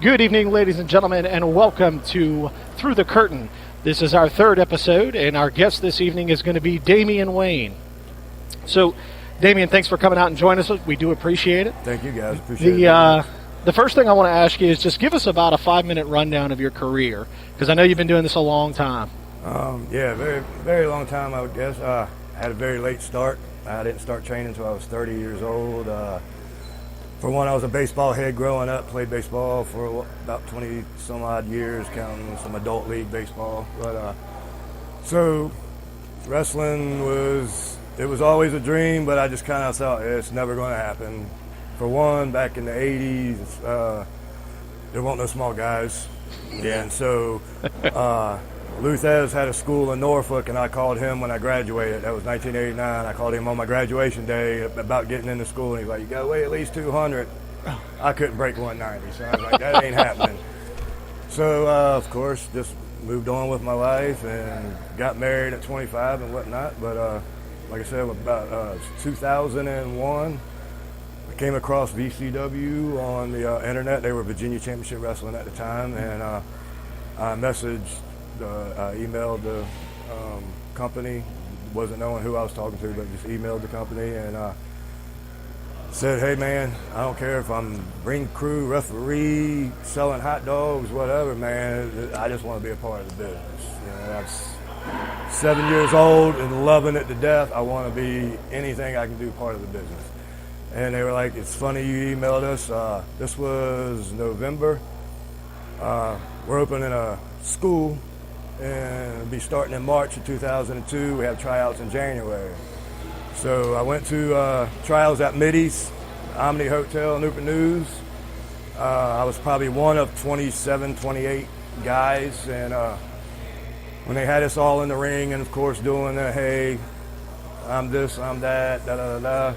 Good evening, ladies and gentlemen, and welcome to Through the Curtain. This is our third episode, and our guest this evening is going to be Damien Wayne. So, Damien, thanks for coming out and joining us. We do appreciate it. Thank you, guys. Appreciate it. The first thing I want to ask you is just give us about a 5-minute rundown of your career, because I know you've been doing this a long time. Very, very long time, I would guess. I had a very late start. I didn't start training until I was 30 years old. For one, I was a baseball head growing up, played baseball for about 20 some odd years, counting some adult league baseball. But so wrestling was always a dream, but I just kind of thought it's never going to happen. For one, back in the 80s, there weren't no small guys. Yeah. And so Luthez had a school in Norfolk, and I called him when I graduated. That was 1989. I called him on my graduation day about getting into school, and he's like, you got to weigh at least 200. I couldn't break 190, so I was like, that ain't happening. So, of course, just moved on with my life and got married at 25 and whatnot. But like I said, about 2001, I came across VCW on the internet. They were Virginia Championship Wrestling at the time, and I emailed the company, wasn't knowing who I was talking to, but just emailed the company and said, hey man, I don't care if I'm ring crew, referee, selling hot dogs, whatever, man, I just want to be a part of the business. You know, I was 7 years old and loving it to death. I want to be anything I can do part of the business. And they were like, it's funny you emailed us. This was November. We're opening a school, and it'll be starting in March of 2002. We have tryouts in January. So I went to trials at Middy's, Omni Hotel, Newport News. I was probably one of 27, 28 guys. And when they had us all in the ring and, of course, doing the, hey, I'm this, I'm that, da-da-da-da.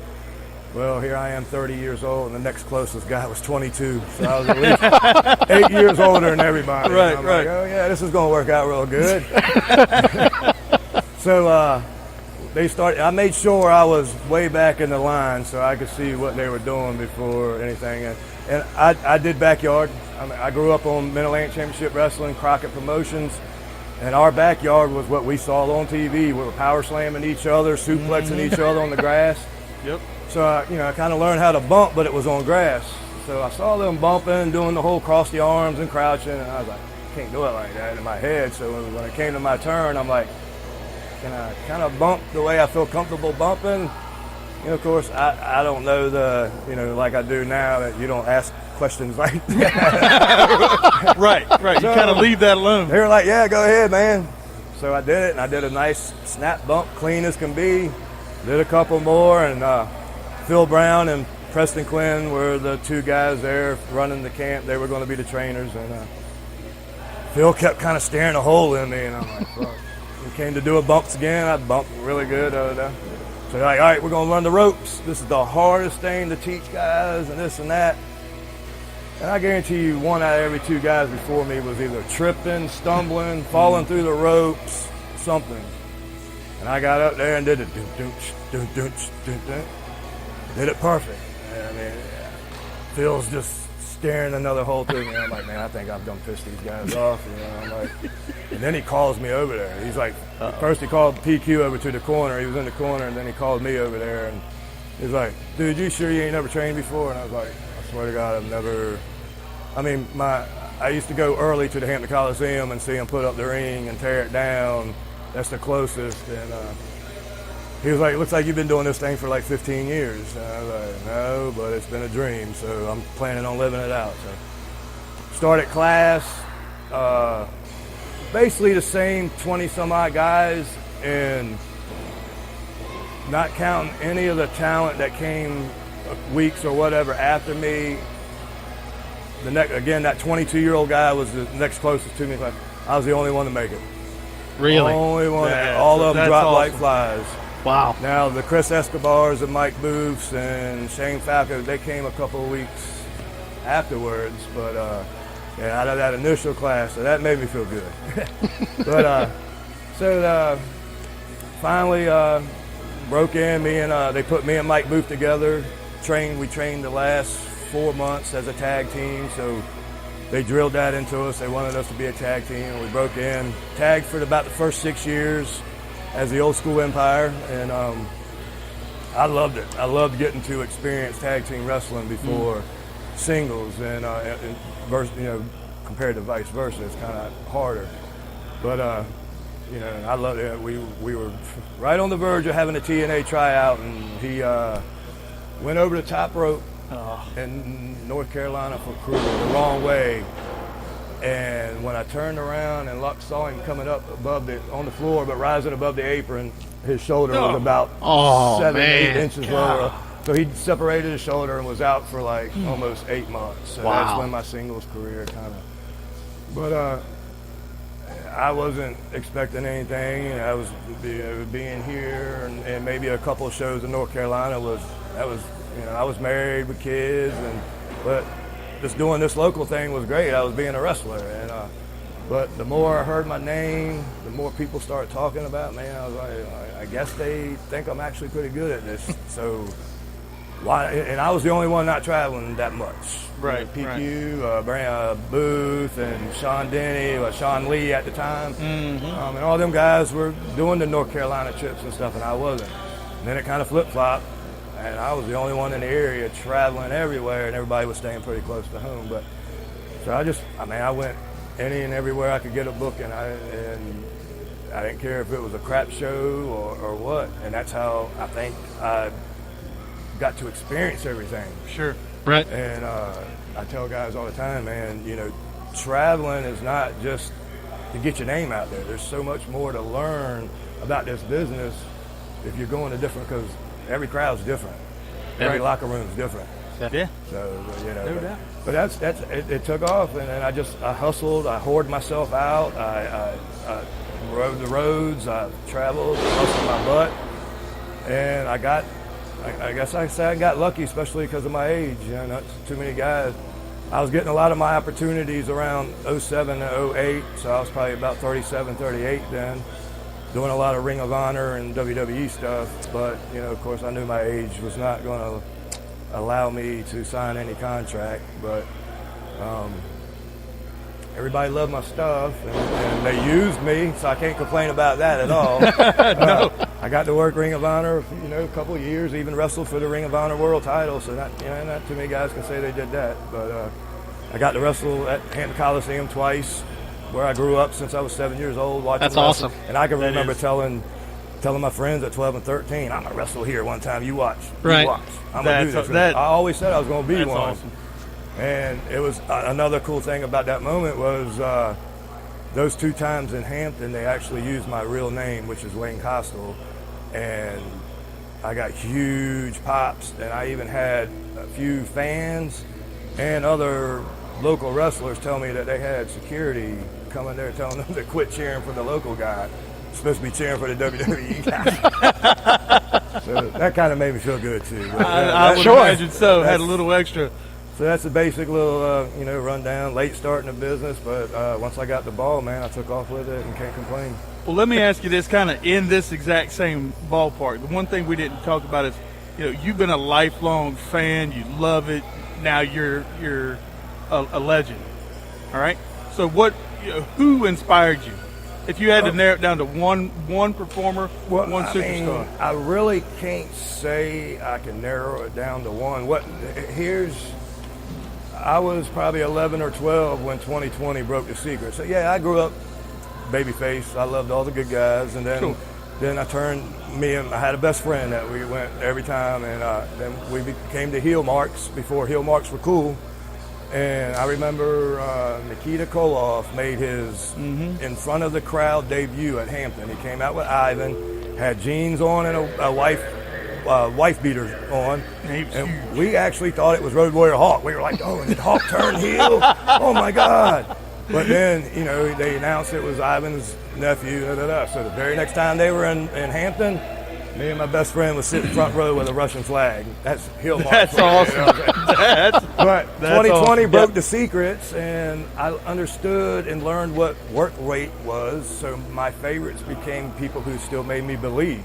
Well, here I am 30 years old, and the next closest guy was 22. So I was at least 8 years older than everybody. Right. Like, oh, yeah, this is going to work out real good. So they started. I made sure I was way back in the line so I could see what they were doing before anything. And I did backyard. I grew up on Mid-Atlantic Championship Wrestling, Crockett Promotions, and our backyard was what we saw on TV. We were power slamming each other, suplexing each other on the grass. Yep. So, I kind of learned how to bump, but it was on grass. So I saw them bumping, doing the whole cross the arms and crouching, and I was like, I can't do it like that in my head. So when it came to my turn, I'm like, can I kind of bump the way I feel comfortable bumping? You know, of course, I don't know like I do now, that you don't ask questions like that. Right. You kind of leave that alone. They were like, yeah, go ahead, man. So I did it, and I did a nice snap bump, clean as can be. Did a couple more, and Phil Brown and Preston Quinn were the two guys there running the camp. They were going to be the trainers, and Phil kept kind of staring a hole in me, and I'm like, fuck. We came to do a bumps again. I bumped really good. So they're like, all right, we're going to run the ropes. This is the hardest thing to teach guys, and this and that. And I guarantee you, one out of every two guys before me was either tripping, stumbling, falling through the ropes, something. And I got up there and did it. Did it perfect. I mean, Phil's just staring another hole through me. I'm like, man, I think I've done pissed these guys off. I'm like, and then he calls me over there. He's like, first he called PQ over to the corner. He was in the corner, and then he called me over there, and he's like, dude, you sure you ain't never trained before? And I was like, I swear to God, I've never. I mean, I used to go early to the Hampton Coliseum and see him put up the ring and tear it down. That's the closest. And he was like, looks like you've been doing this thing for like 15 years. And I was like, no, but it's been a dream, so I'm planning on living it out. So started class, basically the same 20 some odd guys, and not counting any of the talent that came weeks or whatever after me. Again, that 22-year-old guy was the next closest to me. I was the only one to make it. Really? Only one. All of them dropped like flies. Wow. Now, the Chris Escobars and Mike Booths and Shane Falco, they came a couple of weeks afterwards. But, out of that initial class, so that made me feel good. But, finally broke in. They put me and Mike Booth together. We trained the last 4 months as a tag team. So they drilled that into us. They wanted us to be a tag team, and we broke in, tagged for about the first 6 years as the Old School Empire, and I loved it. I loved getting to experience tag team wrestling before singles, and compared to vice versa, it's kind of harder. But I loved it. We were right on the verge of having a TNA tryout, and he went over the top rope in North Carolina for Kruger the wrong way. And when I turned around and saw him coming up on the floor, but rising above the apron, his shoulder was about 7-8 inches lower. So he separated his shoulder and was out for like almost 8 months. So that's when my singles career kind of. But I wasn't expecting anything. I was being here and maybe a couple of shows in North Carolina I was married with kids, but just doing this local thing was great. I was being a wrestler, and but the more I heard my name, the more people started talking about me. I was like, I guess they think I'm actually pretty good at this. So why? And I was the only one not traveling that much. Right. PQ, Booth, and Sean Denny, Sean Lee at the time, and all them guys were doing the North Carolina trips and stuff, and I wasn't. And then it kind of flip-flopped. And I was the only one in the area traveling everywhere, and everybody was staying pretty close to home. But so I went any and everywhere I could get a book, and I didn't care if it was a crap show or what. And that's how I think I got to experience everything. Sure. Right. And I tell guys all the time, man, traveling is not just to get your name out there. There's so much more to learn about this business if you're going to different, because every crowd's different. Every locker room's different. Yeah. So, No doubt. But it took off, and then I hustled. I hoarded myself out. I rode the roads. I traveled, hustled my butt, and I guess I say I got lucky, especially because of my age. Not too many guys. I was getting a lot of my opportunities around 07 to 08, so I was probably about 37, 38 then. Doing a lot of Ring of Honor and WWE stuff, but of course I knew my age was not going to allow me to sign any contract, but everybody loved my stuff, and they used me, so I can't complain about that at all. No. I got to work Ring of Honor, a couple of years, even wrestled for the Ring of Honor World title, so not too many guys can say they did that, but I got to wrestle at Hampton Coliseum twice, where I grew up since I was 7 years old watching That's wrestling. awesome. And I can remember telling my friends at 12 and 13, I'm going to wrestle here one time. You watch. Right. You watch. I'm going to do this. I always said I was going to be That's one. awesome. And it was another cool thing about that moment was those 2 times in Hampton, they actually used my real name, which is Wayne Costle. And I got huge pops. And I even had a few fans and other local wrestlers tell me that they had security coming there telling them to quit cheering for the local guy. Supposed to be cheering for the WWE guy. So that kind of made me feel good too. But, I would imagine so. Had a little extra. So that's a basic little, rundown. Late starting the business, but once I got the ball, man, I took off with it and can't complain. Well, let me ask you this, kind of in this exact same ballpark. The one thing we didn't talk about is, you've been a lifelong fan. You love it. Now you're a legend. All right. So who inspired you? If you had to narrow it down to one performer, one superstar. I really can't say I can narrow it down to one. I was probably 11 or 12 when 2020 broke the secret. So yeah, I grew up babyface. I loved all the good guys, and then then I had a best friend that we went every time, and then we became the heel marks before heel marks were cool. And I remember Nikita Koloff made his in front of the crowd debut at Hampton. He came out with Ivan, had jeans on and a wife beater on. And we actually thought it was Road Warrior Hawk. We were like, oh, did Hawk turn heel? Oh my God. But then, they announced it was Ivan's nephew. So the very next time they were in Hampton, me and my best friend was sitting front row with a Russian flag. That's heel mark. That's awesome. But That's 2020 awesome. broke the secrets, and I understood and learned what work rate was. So my favorites became people who still made me believe.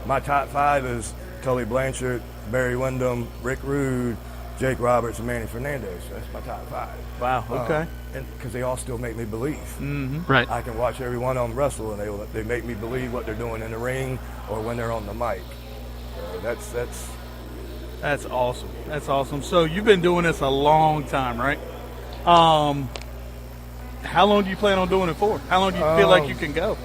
My top 5 is Tully Blanchard, Barry Windham, Rick Rude, Jake Roberts, and Manny Fernandez. That's my top 5. Wow. Okay. And because they all still make me believe. Mm-hmm. Right. I can watch every one of them wrestle, and they make me believe what they're doing in the ring or when they're on the mic. That's awesome. That's awesome. So you've been doing this a long time, right? How long do you plan on doing it for? How long do you feel like you can go?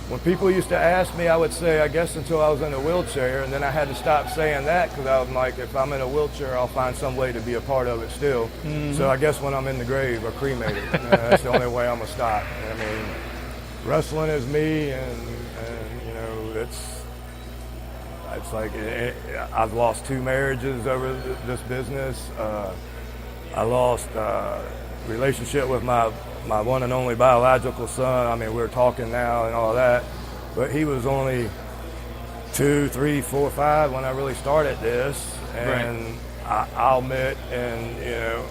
When people used to ask me, I would say, I guess until I was in a wheelchair, and then I had to stop saying that because I was like, if I'm in a wheelchair, I'll find some way to be a part of it still. Mm-hmm. So I guess when I'm in the grave or cremated, that's the only way I'm going to stop. I mean, wrestling is me, and you know, it's like I've lost 2 marriages over this business. I lost relationship with my one and only biological son. I mean, we're talking now and all that, but he was only 2, 3, 4, 5 when I really started this. And right. I'll admit, and you know,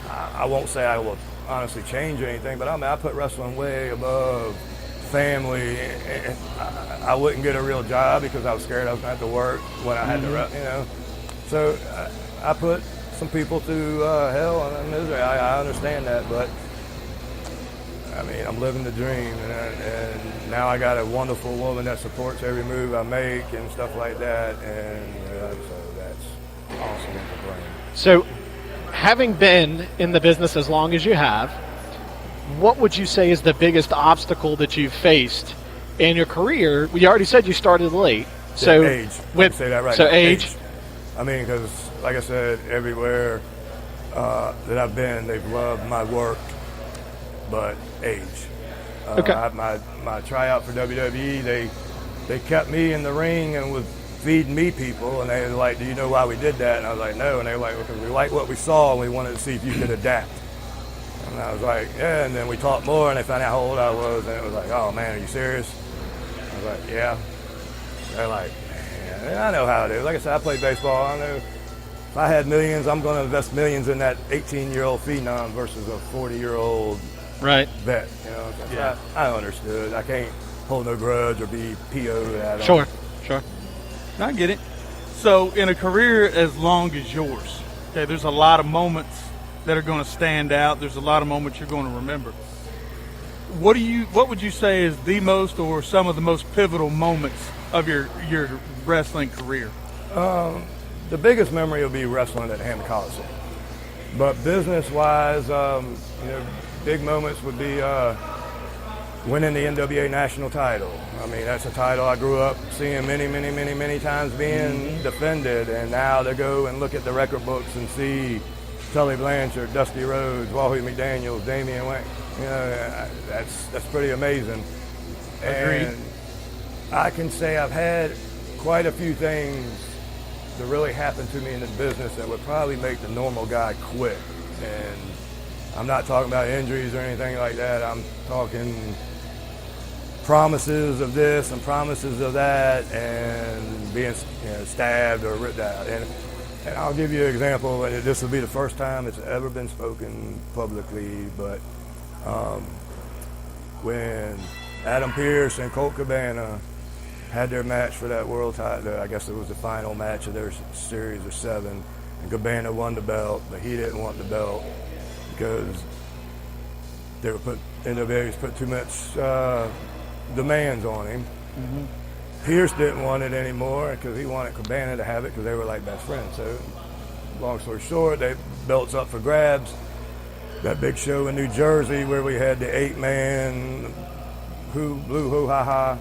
I won't say I will honestly change anything, but I put wrestling way above family. And I wouldn't get a real job because I was scared I was going to have to work when I had to, you know. So I put some people through hell and misery. I understand that, but I mean, I'm living the dream, and now I got a wonderful woman that supports every move I make and stuff like that, and so that's awesome for playing. So, having been in the business as long as you have, what would you say is the biggest obstacle that you've faced in your career? You already said you started late. So age. Say that right. So age. I mean, because like I said, everywhere that I've been, they've loved my work, but age. Okay. My tryout for WWE, they kept me in the ring and was feeding me people, and they were like, "Do you know why we did that?" And I was like, "No." And they were like, "Because we liked what we saw, and we wanted to see if you could adapt." And I was like, "Yeah." And then we talked more, and they found out how old I was, and it was like, "Oh man, are you serious?" I was like, "Yeah." They're like, "Man, I know how it is." Like I said, I played baseball. I know if I had millions, I'm going to invest millions in that 18-year-old phenom versus a 40-year-old right vet. You know, yeah. I understood. I can't hold no grudge or be PO'd at them. Sure. I get it. So in a career as long as yours, okay, there's a lot of moments that are going to stand out. There's a lot of moments you're going to remember. What would you say is the most or some of the most pivotal moments of your wrestling career? The biggest memory will be wrestling at Hampton Coliseum. But business-wise, you know, big moments would be winning the NWA national title. I mean, that's a title I grew up seeing many times being defended, and now to go and look at the record books and see Tully Blanchard, Dusty Rhodes, Wahoo McDaniels, Damien Wayne, you know, that's pretty amazing. Agreed. And I can say I've had quite a few things that really happened to me in the business that would probably make the normal guy quit. And I'm not talking about injuries or anything like that. I'm talking promises of this and promises of that, and being, you know, stabbed or ripped out. And I'll give you an example, and this will be the first time it's ever been spoken publicly, but when Adam Pearce and Colt Cabana had their match for that world title, I guess it was the final match of their series of 7, and Cabana won the belt, but he didn't want the belt because they were NWA's put too much demands on him. Mm-hmm. Pierce didn't want it anymore because he wanted Cabana to have it because they were like best friends. So, long story short, they belts up for grabs. That big show in New Jersey where we had the 8-man blue ha ha.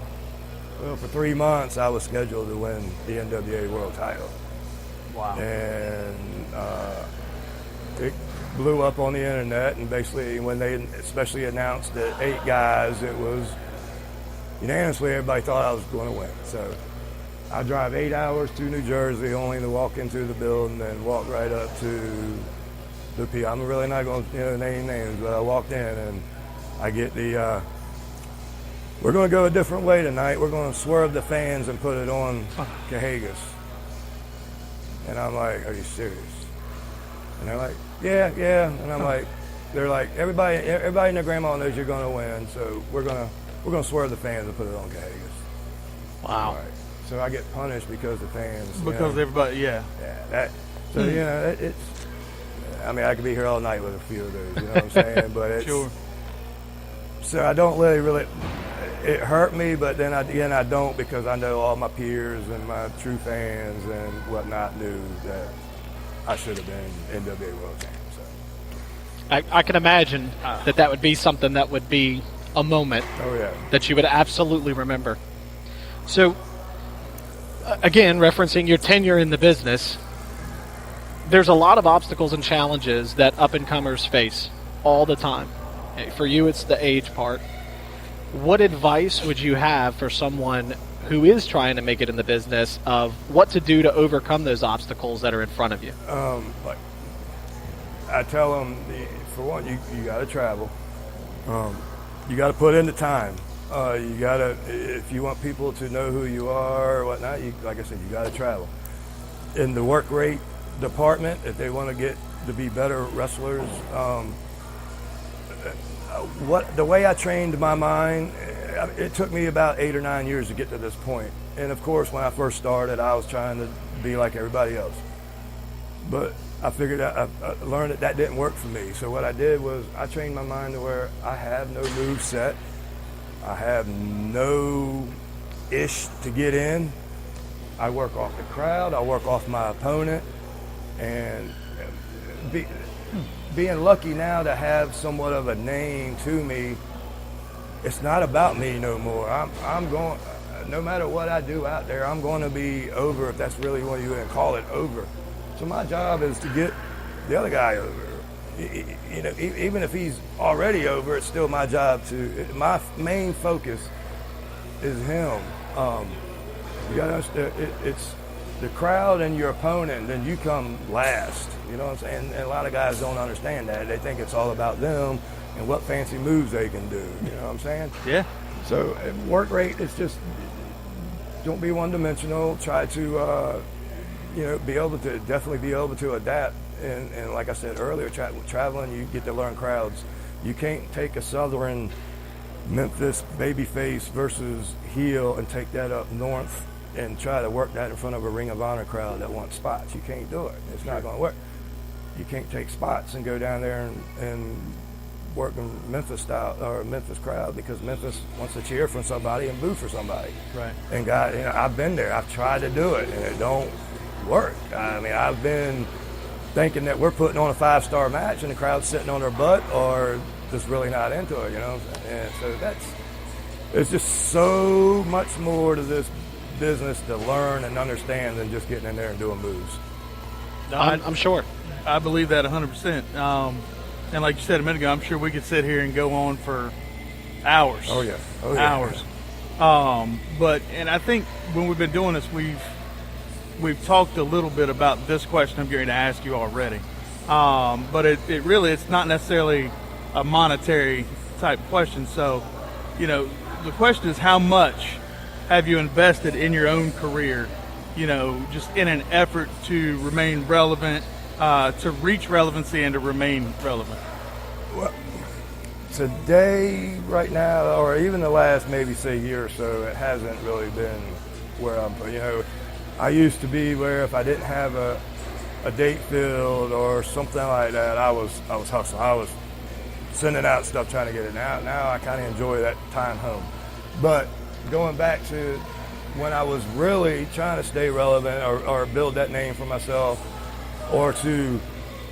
Well, for 3 months I was scheduled to win the NWA World Title. Wow. And it blew up on the internet, and basically when they especially announced the 8 guys, it was unanimously everybody thought I was going to win. So I drive 8 hours to New Jersey only to walk into the building and walk right up to the P. I'm really not going to name names, but I walked in and I get the we're going to go a different way tonight. We're going to swerve the fans and put it on Cahagas. And I'm like, are you serious? And they're like, yeah. And I'm like, they're like, everybody and their grandma knows you're going to win, so we're going to swerve the fans and put it on Cahagas. Wow. Right. So I get punished because the fans. Because everybody, yeah. Yeah. So, you know, I mean, I could be here all night with a few of those, you know what I'm saying? But it's, Sure. so I don't really, it hurt me, but then again, I don't, because I know all my peers and my true fans and whatnot knew that I should have been NWA World Champion. So. I can imagine that would be something that would be a moment Oh, yeah. that you would absolutely remember. So, again, referencing your tenure in the business, there's a lot of obstacles and challenges that up-and-comers face all the time. For you, it's the age part. What advice would you have for someone who is trying to make it in the business of what to do to overcome those obstacles that are in front of you? Like I tell them, for one, you got to travel. You got to put in the time. You got to, if you want people to know who you are or whatnot, like I said, you got to travel. In the work rate department, if they want to get to be better wrestlers, the way I trained my mind, it took me about 8 or 9 years to get to this point. And of course, when I first started, I was trying to be like everybody else. But I figured out, I learned that didn't work for me. So what I did was I trained my mind to where I have no move set. I have no ish to get in. I work off the crowd. I work off my opponent. And being lucky now to have somewhat of a name to me, it's not about me no more. I'm going, no matter what I do out there, I'm going to be over, if that's really what you would call it, over. So my job is to get the other guy over. You know, even if he's already over, it's still my job to. My main focus is him. You got to understand, it's the crowd and your opponent, then you come last. You know what I'm saying? And a lot of guys don't understand that. They think it's all about them and what fancy moves they can do. You know what I'm saying? Yeah. So work rate is just, don't be one-dimensional. Try to, you know, definitely be able to adapt. And like I said earlier, traveling, you get to learn crowds. You can't take a Southern Memphis babyface versus heel and take that up north and try to work that in front of a Ring of Honor crowd that wants spots. You can't do it. It's not going to work. You can't take spots and go down there and work in Memphis style or Memphis crowd, because Memphis wants to cheer for somebody and boo for somebody. Right. And God, you know, I've been there. I've tried to do it, and it don't work. I mean, I've been thinking that we're putting on a 5-star match and the crowd's sitting on their butt or just really not into it, you know. And so it's just so much more to this business to learn and understand than just getting in there and doing moves. No, I'm sure. I believe that 100%. And like you said a minute ago, I'm sure we could sit here and go on for hours. Oh yeah. Hours. But I think when we've been doing this, we've talked a little bit about this question I'm going to ask you already. But it really, it's not necessarily a monetary type question. So, you know, the question is, how much have you invested in your own career, you know, just in an effort to remain relevant, to reach relevancy and to remain relevant? Well, today, right now, or even the last maybe say year or so, it hasn't really been where I'm, you know, I used to be where if I didn't have a date filled or something like that, I was hustling. I was sending out stuff trying to get it out. Now I kind of enjoy that time home. But going back to when I was really trying to stay relevant or build that name for myself, or to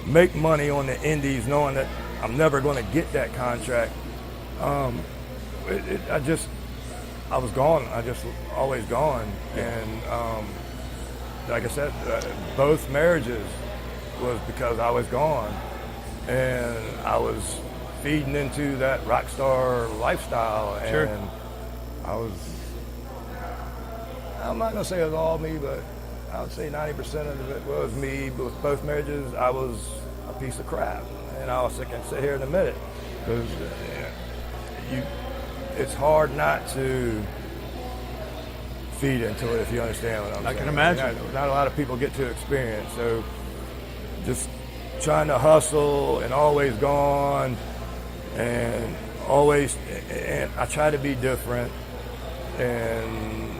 make money on the indies knowing that I'm never going to get that contract, I was gone. I just always gone. And like I said, both marriages was because I was gone. And I was feeding into that rock star lifestyle. Sure. And I'm not going to say it was all me, but I would say 90% of it was me. But with both marriages, I was a piece of crap. And I also can sit here and admit it. Because it's hard not to feed into it, if you understand what I'm saying. I can imagine. Not a lot of people get to experience. So just trying to hustle and always gone and I try to be different. And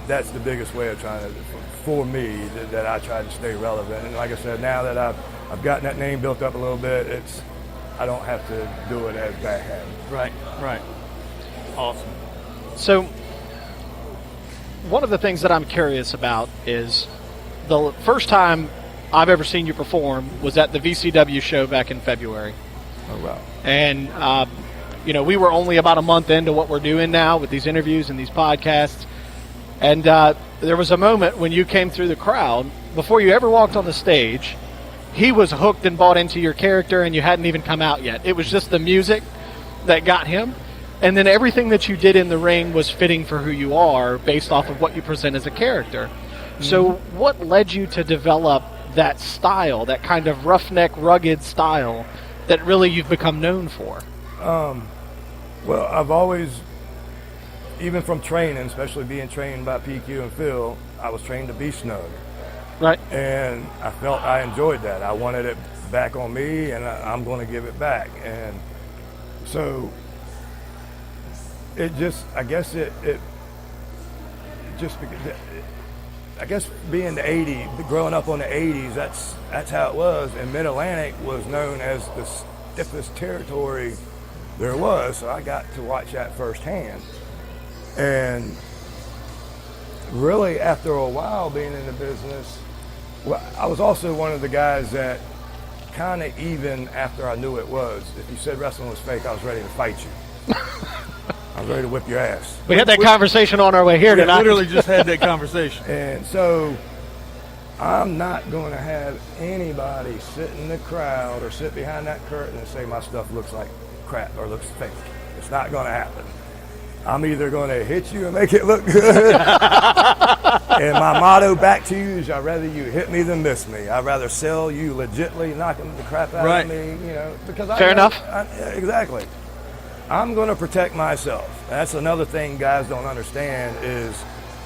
that's the biggest way of trying to, for me, that I try to stay relevant. And like I said, now that I've gotten that name built up a little bit, I don't have to do it as bad. Right. Awesome. So, one of the things that I'm curious about is the first time I've ever seen you perform was at the VCW show back in February. Oh, wow. And, we were only about a month into what we're doing now with these interviews and these podcasts. And there was a moment when you came through the crowd, before you ever walked on the stage, he was hooked and bought into your character and you hadn't even come out yet. It was just the music that got him. And then everything that you did in the ring was fitting for who you are based off of what you present as a character. Mm-hmm. So what led you to develop that style, that kind of roughneck, rugged style that really you've become known for? Well, I've always, even from training, especially being trained by PQ and Phil, I was trained to be snug. Right. And I felt I enjoyed that. I wanted it back on me, and I'm going to give it back. And so it just, I guess being the 80s, growing up on the 80s, that's how it was. And Mid-Atlantic was known as the stiffest territory there was, so I got to watch that firsthand. And really, after a while being in the business, well, I was also one of the guys that kind of, even after I knew it was, if you said wrestling was fake, I was ready to fight you. I was ready to whip your ass. We had that conversation on our way here tonight. Literally just had that conversation. And so I'm not going to have anybody sit in the crowd or sit behind that curtain and say my stuff looks like crap or looks fake. It's not going to happen. I'm either going to hit you and make it look good. And my motto back to you is I'd rather you hit me than miss me. I'd rather sell you legitly, knocking the crap out of me, because Fair enough. Exactly. I'm going to protect myself. That's another thing guys don't understand is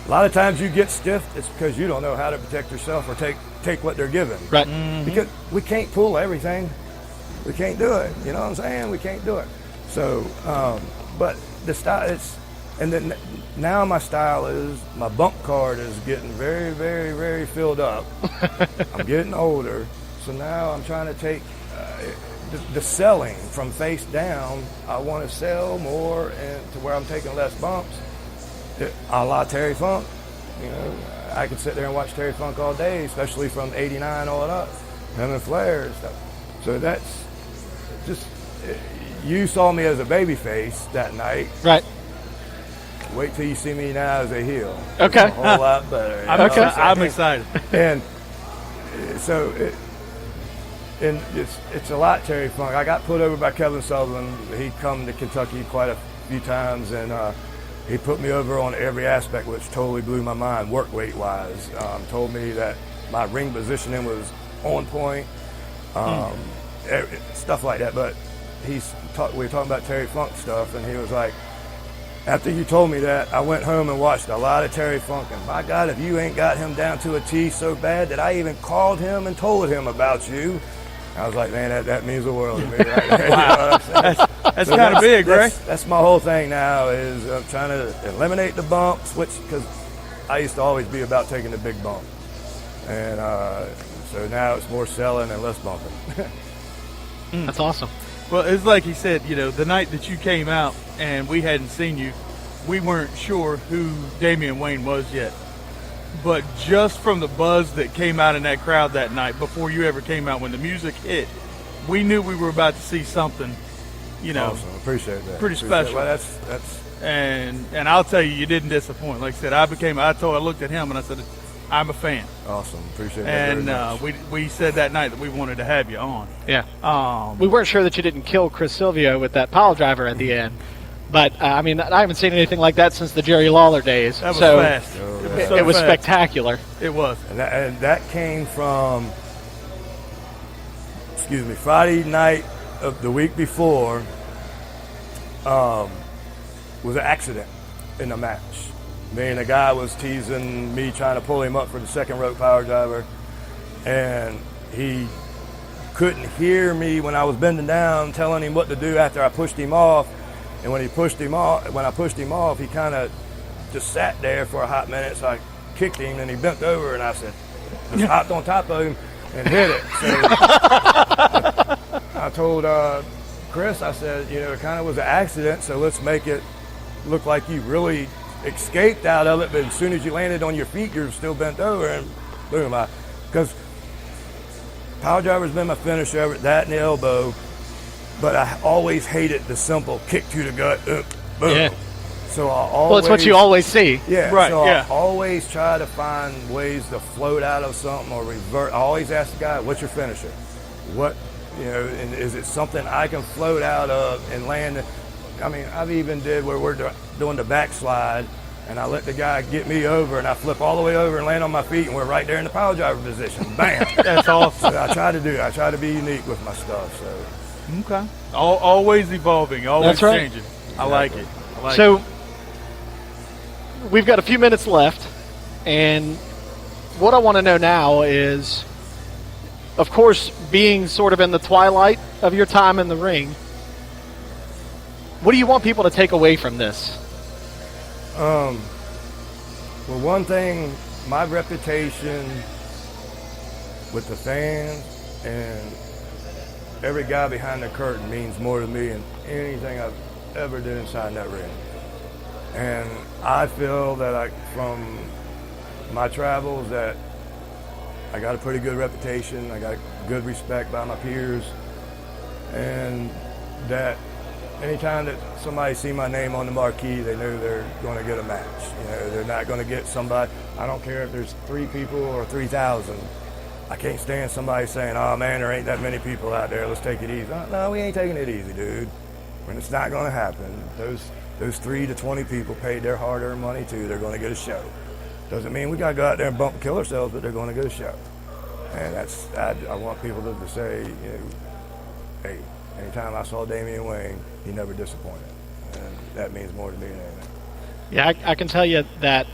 a lot of times you get stiffed, it's because you don't know how to protect yourself or take what they're given. Right. Mm-hmm. Because we can't pull everything. We can't do it. You know what I'm saying? We can't do it. So, but the style and then now my style is, my bump card is getting very, very, very filled up. I'm getting older. So now I'm trying to take the selling from face down. I want to sell more and to where I'm taking less bumps. A la Terry Funk. I could sit there and watch Terry Funk all day, especially from 89 on up. Him and Flair and stuff. So that's just, you saw me as a baby face that night. Right. Wait till you see me now as a heel. Okay. It's a whole lot better. I'm excited. And so it's a lot Terry Funk. I got put over by Kevin Sutherland. He'd come to Kentucky quite a few times, and he put me over on every aspect, which totally blew my mind, work weight wise. Told me that my ring positioning was on point, stuff like that. But we were talking about Terry Funk stuff, and he was like, after you told me that, I went home and watched a lot of Terry Funk, and my God, if you ain't got him down to a T so bad that I even called him and told him about you. I was like, man, that means the world to me right there. Wow. That's kind of big, right? That's my whole thing now is I'm trying to eliminate the bumps, because I used to always be about taking the big bump. And so now it's more selling and less bumping. That's awesome. Well, it's like he said, the night that you came out and we hadn't seen you, we weren't sure who Damien Wayne was yet. But just from the buzz that came out in that crowd that night before you ever came out, when the music hit, we knew we were about to see something, Awesome. Appreciate that. Pretty special. Well, that's and I'll tell you did disappoint. Like I said, I looked at him and I said, I'm a fan. awesome. Appreciate that And very much. we said that night that we wanted to have you on. Yeah. We weren't sure that you didn't kill Chris Silvio with that pile driver at the end. But, I haven't seen anything like that since the Jerry Lawler days. That was fast. It was spectacular. It was. And that came from, Friday night of the week before was an accident in the match. Me and a guy was teasing me, trying to pull him up for the second rope power driver, and he couldn't hear me when I was bending down telling him what to do after I pushed him off. And when I pushed him off, he kind of just sat there for a hot minute. So I kicked him, and he bent over, and I said, just hopped on top of him and hit it. So I told Chris, I said, it kind of was an accident, so let's make it look like you really escaped out of it, but as soon as you landed on your feet, you're still bent over, and boom. Because power driver's been my finisher, that and the elbow, but I always hated the simple kick to the gut, boom. Yeah. So I always, well, it's what you always see. Yeah, right. So Yeah. I always try to find ways to float out of something or revert. I always ask the guy, "What's your finisher? What, and is it something I can float out of and land?" I mean, I've even did where we're doing the backslide, and I let the guy get me over, and I flip all the way over and land on my feet, and we're right there in the power driver position. Bam! That's awesome. So I try to do. I try to be unique with my stuff. So. Okay. Always evolving, always That's right. changing. I like it. So we've got a few minutes left, and what I want to know now is, of course, being sort of in the twilight of your time in the ring, what do you want people to take away from this? Well, one thing, my reputation with the fans and every guy behind the curtain means more to me than anything I've ever did inside that ring. And I feel that from my travels, that I got a pretty good reputation. I got good respect by my peers, and that anytime that somebody see my name on the marquee, they know they're going to get a match. They're not going to get somebody. I don't care if there's 3 people or 3,000. I can't stand somebody saying, "Oh man, there ain't that many people out there. Let's take it easy." No, we ain't taking it easy, dude. When it's not going to happen. Those 3 to 20 people paid their hard-earned money too. They're going to get a show. Doesn't mean we got to go out there and bump and kill ourselves, but they're going to get a show. And I want people to say, hey, anytime I saw Damien Wayne, he never disappointed. And that means more to me than anything. Yeah, I can tell you that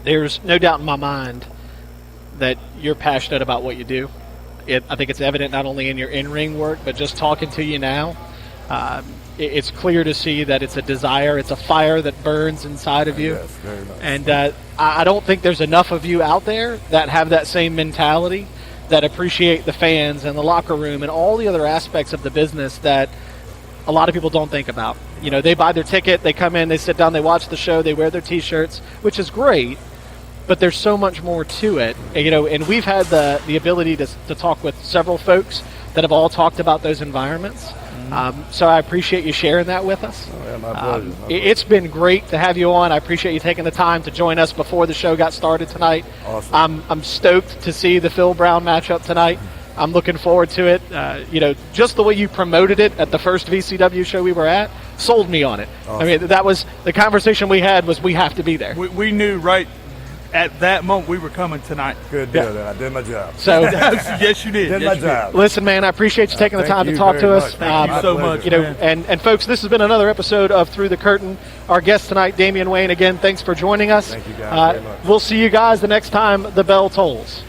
there's no doubt in my mind that you're passionate about what you do. I think it's evident not only in your in-ring work, but just talking to you now. It's clear to see that it's a desire, it's a fire that burns inside of you. Yes, very much. And I don't think there's enough of you out there that have that same mentality, that appreciate the fans and the locker room and all the other aspects of the business that a lot of people don't think about. They buy their ticket, they come in, they sit down, they watch the show, they wear their T-shirts, which is great, but there's so much more to it. And we've had the ability to talk with several folks that have all talked about those environments. So I appreciate you sharing that with us. Oh, yeah, my pleasure. It's been great to have you on. I appreciate you taking the time to join us before the show got started tonight. Awesome. I'm stoked to see the Phil Brown matchup tonight. I'm looking forward to it. Just the way you promoted it at the first VCW show we were at sold me on it. Awesome. I mean, that was the conversation we had, was we have to be there. We knew right at that moment we were coming tonight. Good deal, then. I did my job. So, Yes, you did. Did Yes, my you job. listen, man, I appreciate you taking the Thank time to you talk very to us. much. Thank you so My much, pleasure. man. And folks, this has been another episode of Through the Curtain. Our guest tonight, Damien Wayne. Again, thanks for joining us. Thank you guys very much. We'll see you guys the next time the bell tolls.